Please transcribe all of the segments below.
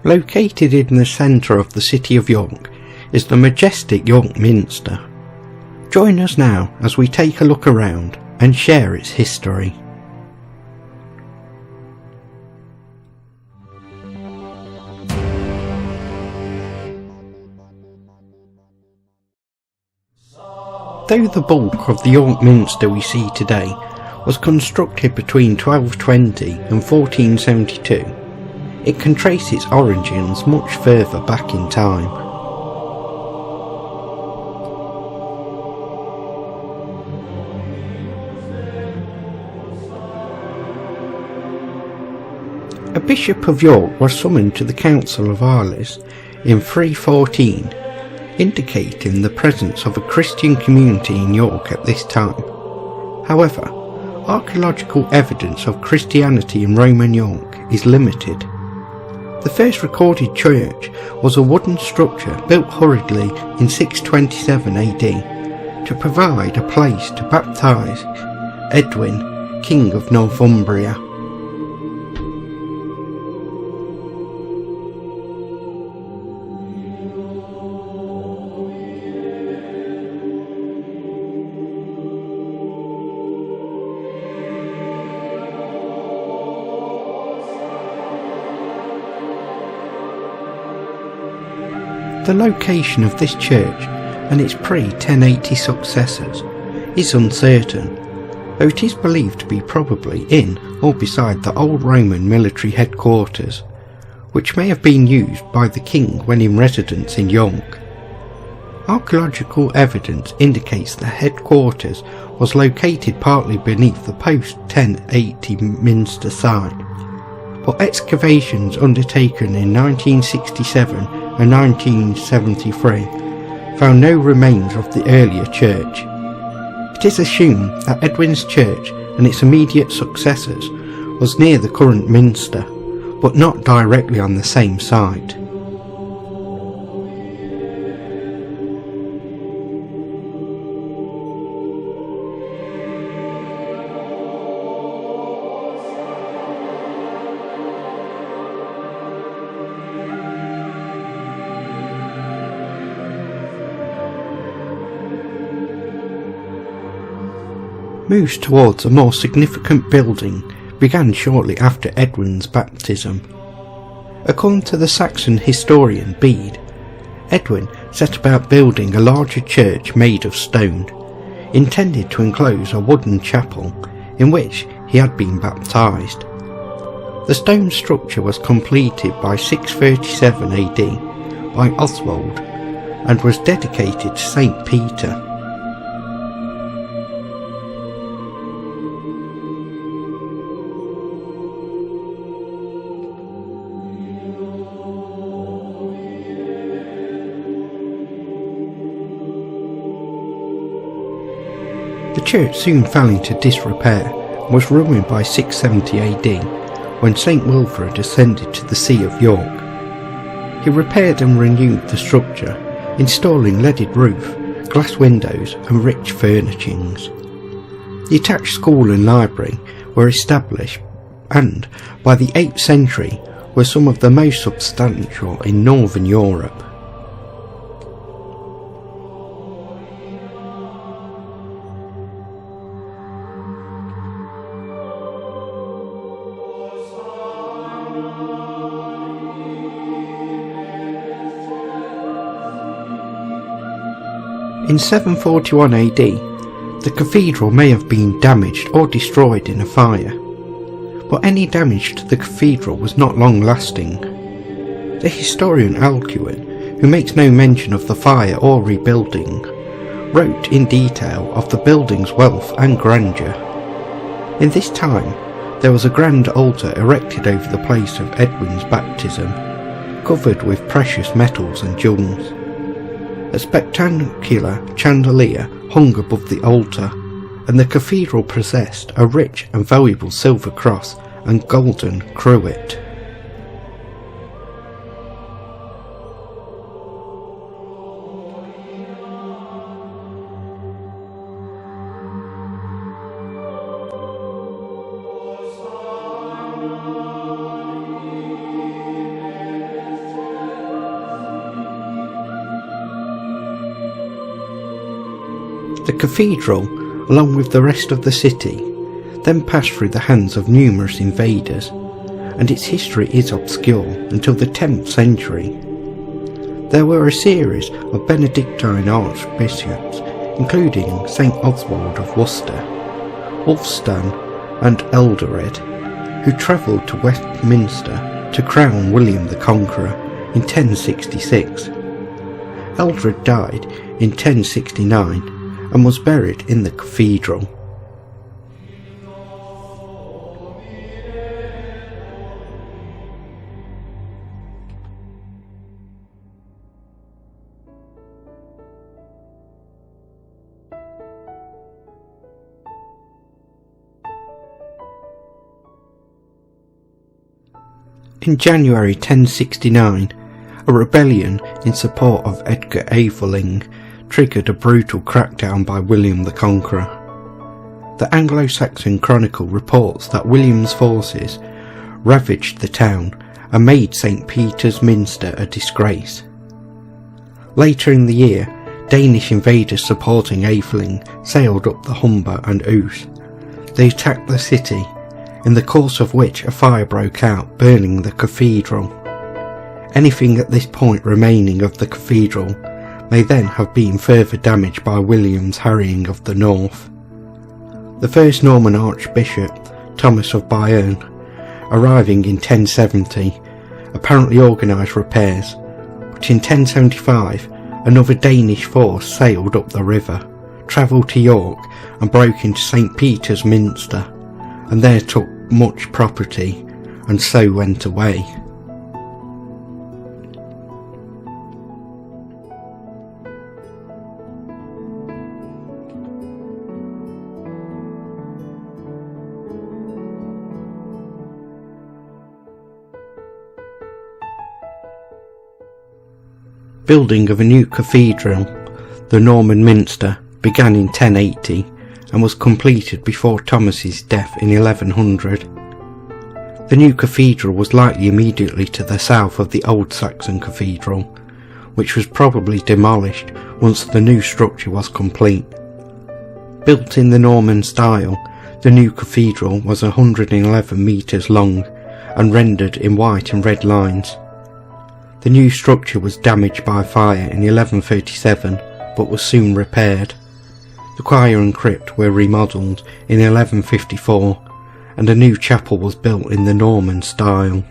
Located in the centre of the city of York is the majestic York Minster. Join us now as we take a look around and share its history. Though the bulk of the York Minster we see today was constructed between 1220 and 1472, it can trace its origins much further back in time. A Bishop of York was summoned to the Council of Arles in 314, indicating the presence of a Christian community in York at this time. However, archaeological evidence of Christianity in Roman York is limited. The first recorded church was a wooden structure built hurriedly in 627 AD to provide a place to baptise Edwin, King of Northumbria. The location of this church and its pre-1080 successors is uncertain, though it is believed to be probably in or beside the old Roman military headquarters, which may have been used by the king when in residence in York. Archaeological evidence indicates the headquarters was located partly beneath the post-1080 Minster site, but excavations undertaken in 1967 and 1973 found no remains of the earlier church. It is assumed that Edwin's church and its immediate successors was near the current Minster, but not directly on the same site. Moves towards a more significant building began shortly after Edwin's baptism. According to the Saxon historian Bede, Edwin set about building a larger church made of stone, intended to enclose a wooden chapel in which he had been baptised. The stone structure was completed by 637 AD by Oswald and was dedicated to St. Peter. The church soon fell into disrepair and was ruined by 670 AD when St. Wilfrid ascended to the See of York. He repaired and renewed the structure, installing leaded roof, glass windows and rich furnishings. The attached school and library were established and, by the 8th century, were some of the most substantial in Northern Europe. In 741 AD, the cathedral may have been damaged or destroyed in a fire, but any damage to the cathedral was not long lasting. The historian Alcuin, who makes no mention of the fire or rebuilding, wrote in detail of the building's wealth and grandeur. In this time, there was a grand altar erected over the place of Edwin's baptism, covered with precious metals and jewels. A spectacular chandelier hung above the altar, and the cathedral possessed a rich and valuable silver cross and golden cruet. The cathedral, along with the rest of the city, then passed through the hands of numerous invaders, and its history is obscure until the 10th century. There were a series of Benedictine archbishops, including St Oswald of Worcester, Wulfstan and Eldred, who travelled to Westminster to crown William the Conqueror in 1066. Eldred died in 1069 and was buried in the cathedral. In January 1069, a rebellion in support of Edgar Aveling triggered a brutal crackdown by William the Conqueror. The Anglo-Saxon Chronicle reports that William's forces ravaged the town and made St Peter's Minster a disgrace. Later in the year, Danish invaders supporting Aveling sailed up the Humber and Ouse. They attacked the city, in the course of which a fire broke out, burning the cathedral. Anything at this point remaining of the cathedral may then have been further damaged by William's harrying of the north. The first Norman Archbishop, Thomas of Bayern, arriving in 1070, apparently organised repairs, but in 1075 another Danish force sailed up the river, travelled to York and broke into St Peter's Minster, and there took much property, and so went away. Building of a new cathedral, the Norman Minster, began in 1080 and was completed before Thomas's death in 1100. The new cathedral was likely immediately to the south of the old Saxon cathedral, which was probably demolished once the new structure was complete. Built in the Norman style, the new cathedral was 111 metres long and rendered in white and red lines. The new structure was damaged by fire in 1137 but was soon repaired. The choir and crypt were remodelled in 1154 and a new chapel was built in the Norman style.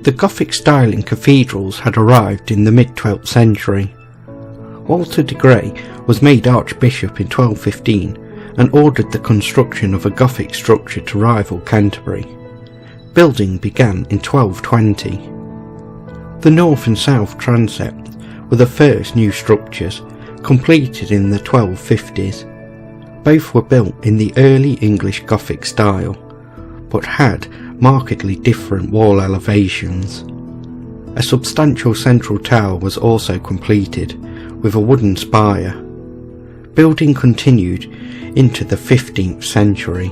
The Gothic style in cathedrals had arrived in the mid-12th century. Walter de Grey was made Archbishop in 1215 and ordered the construction of a Gothic structure to rival Canterbury. Building began in 1220. The north and south transept were the first new structures, completed in the 1250s. Both were built in the early English Gothic style, but had markedly different wall elevations. A substantial central tower was also completed, with a wooden spire. Building continued into the 15th century.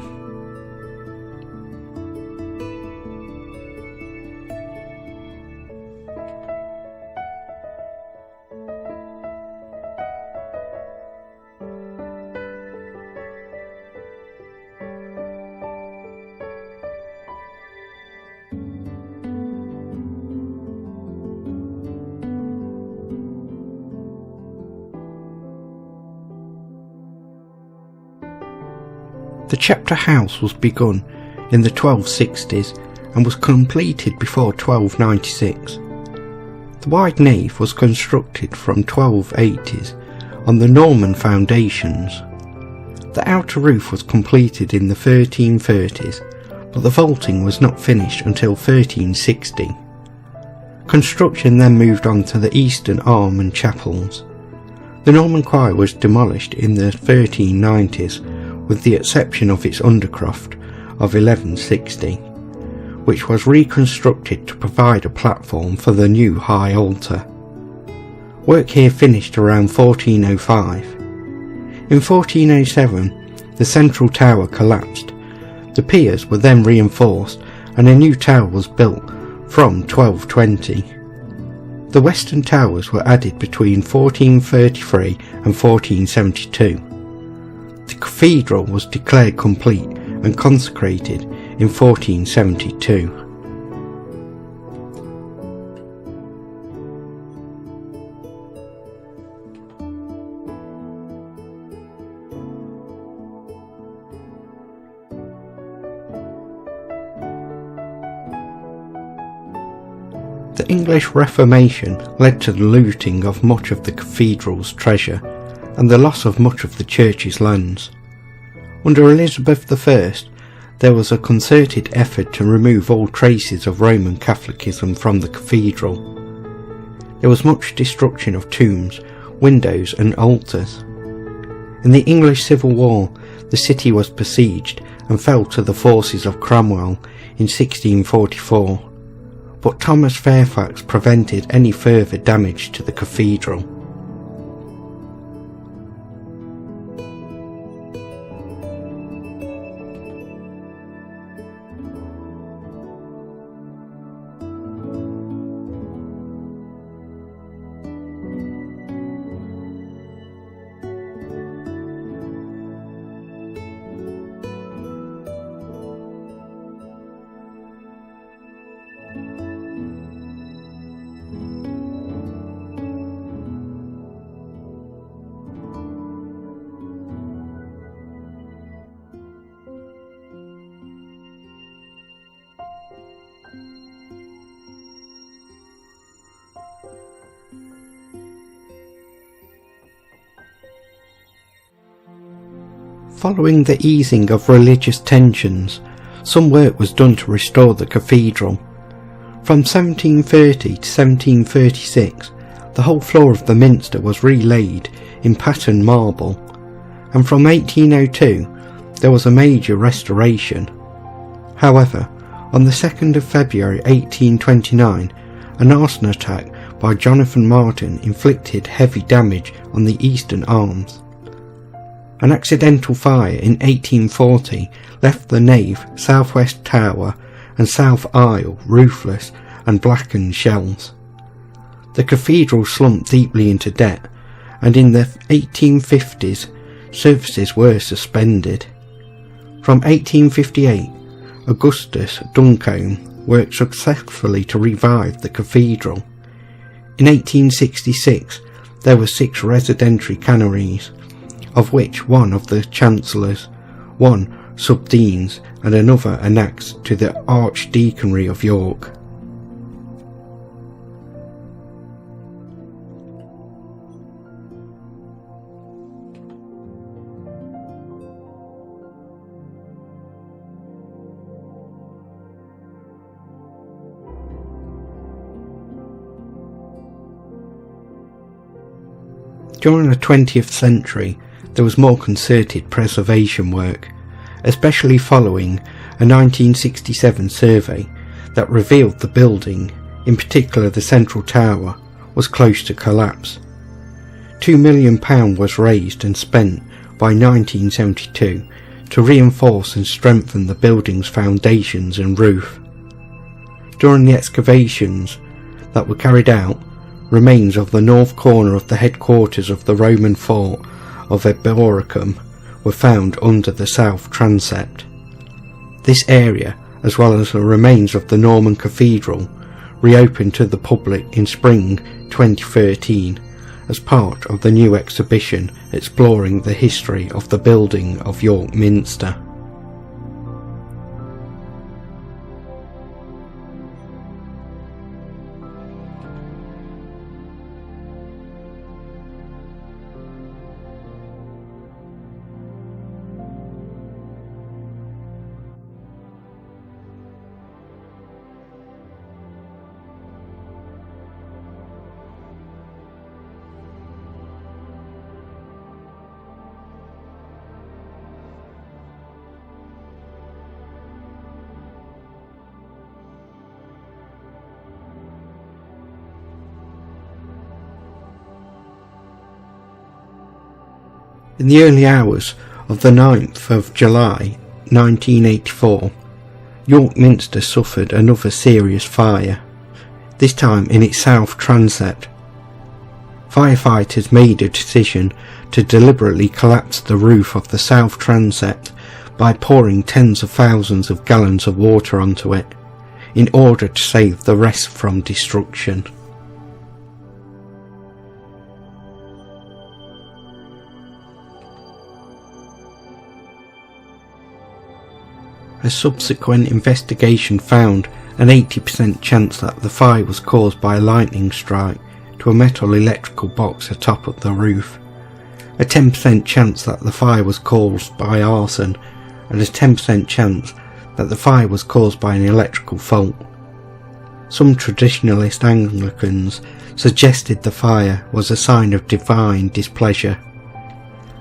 The chapter house was begun in the 1260s and was completed before 1296. The wide nave was constructed from 1280s on the Norman foundations. The outer roof was completed in the 1330s, but the vaulting was not finished until 1360. Construction then moved on to the eastern arm and chapels. The Norman choir was demolished in the 1390s, with the exception of its undercroft of 1160, which was reconstructed to provide a platform for the new high altar. Work here finished around 1405. In 1407, the central tower collapsed. The piers were then reinforced and a new tower was built from 1220. The western towers were added between 1433 and 1472. The cathedral was declared complete and consecrated in 1472. The English Reformation led to the looting of much of the cathedral's treasure and the loss of much of the church's lands. Under Elizabeth I, there was a concerted effort to remove all traces of Roman Catholicism from the cathedral. There was much destruction of tombs, windows and altars. In the English Civil War, the city was besieged and fell to the forces of Cromwell in 1644. But Thomas Fairfax prevented any further damage to the cathedral. Following the easing of religious tensions, some work was done to restore the cathedral. From 1730 to 1736, the whole floor of the Minster was relaid in patterned marble, and from 1802 there was a major restoration. However, on the 2nd of February 1829, an arson attack by Jonathan Martin inflicted heavy damage on the eastern arms. An accidental fire in 1840 left the nave, southwest tower and south aisle roofless and blackened shells. The cathedral slumped deeply into debt, and in the 1850s services were suspended. From 1858, Augustus Duncombe worked successfully to revive the cathedral. In 1866 there were 6 residential canonries, of which one of the chancellors, one subdeans and another annexed to the Archdeaconry of York. During the 20th century, there was more concerted preservation work, especially following a 1967 survey that revealed the building, in particular the central tower, was close to collapse. £2 million was raised and spent by 1972 to reinforce and strengthen the building's foundations and roof. During the excavations that were carried out, remains of the north corner of the headquarters of the Roman fort of Eboracum were found under the south transept. This area, as well as the remains of the Norman Cathedral, reopened to the public in spring 2013 as part of the new exhibition exploring the history of the building of York Minster. In the early hours of the 9th of July 1984, York Minster suffered another serious fire, this time in its south transept. Firefighters made a decision to deliberately collapse the roof of the south transept by pouring tens of thousands of gallons of water onto it, in order to save the rest from destruction. A subsequent investigation found an 80% chance that the fire was caused by a lightning strike to a metal electrical box atop of the roof, a 10% chance that the fire was caused by arson, and a 10% chance that the fire was caused by an electrical fault. Some traditionalist Anglicans suggested the fire was a sign of divine displeasure.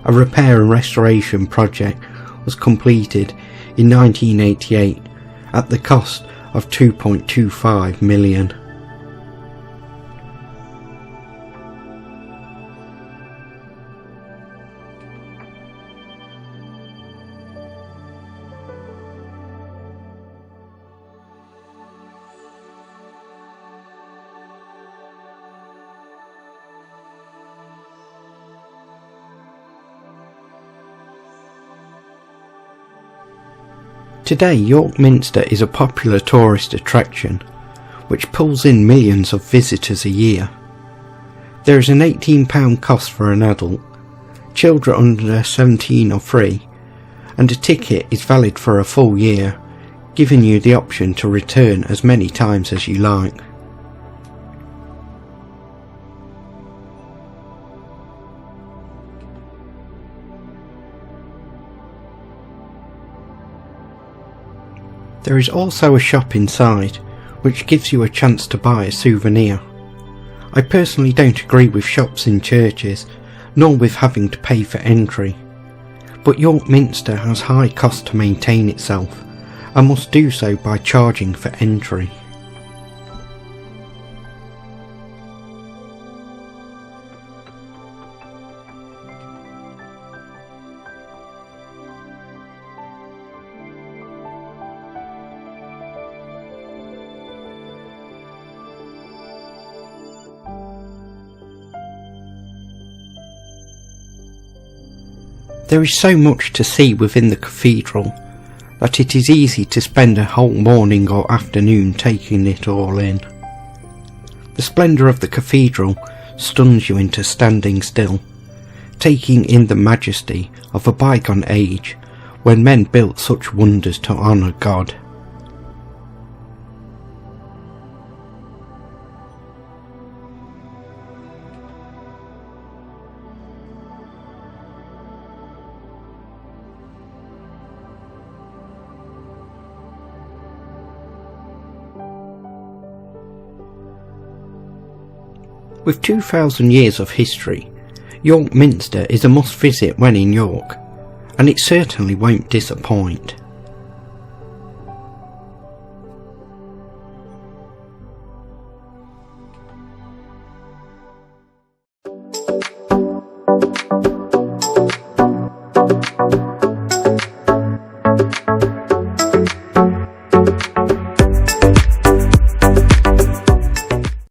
A repair and restoration project was completed in 1988 at the cost of £2.25 million. Today, York Minster is a popular tourist attraction, which pulls in millions of visitors a year. There is an £18 cost for an adult, children under 17 are free, and a ticket is valid for a full year, giving you the option to return as many times as you like. There is also a shop inside, which gives you a chance to buy a souvenir. I personally don't agree with shops in churches, nor with having to pay for entry. But York Minster has high cost to maintain itself, and must do so by charging for entry. There is so much to see within the cathedral that it is easy to spend a whole morning or afternoon taking it all in. The splendour of the cathedral stuns you into standing still, taking in the majesty of a bygone age when men built such wonders to honour God. With 2,000 years of history, York Minster is a must visit when in York, and it certainly won't disappoint.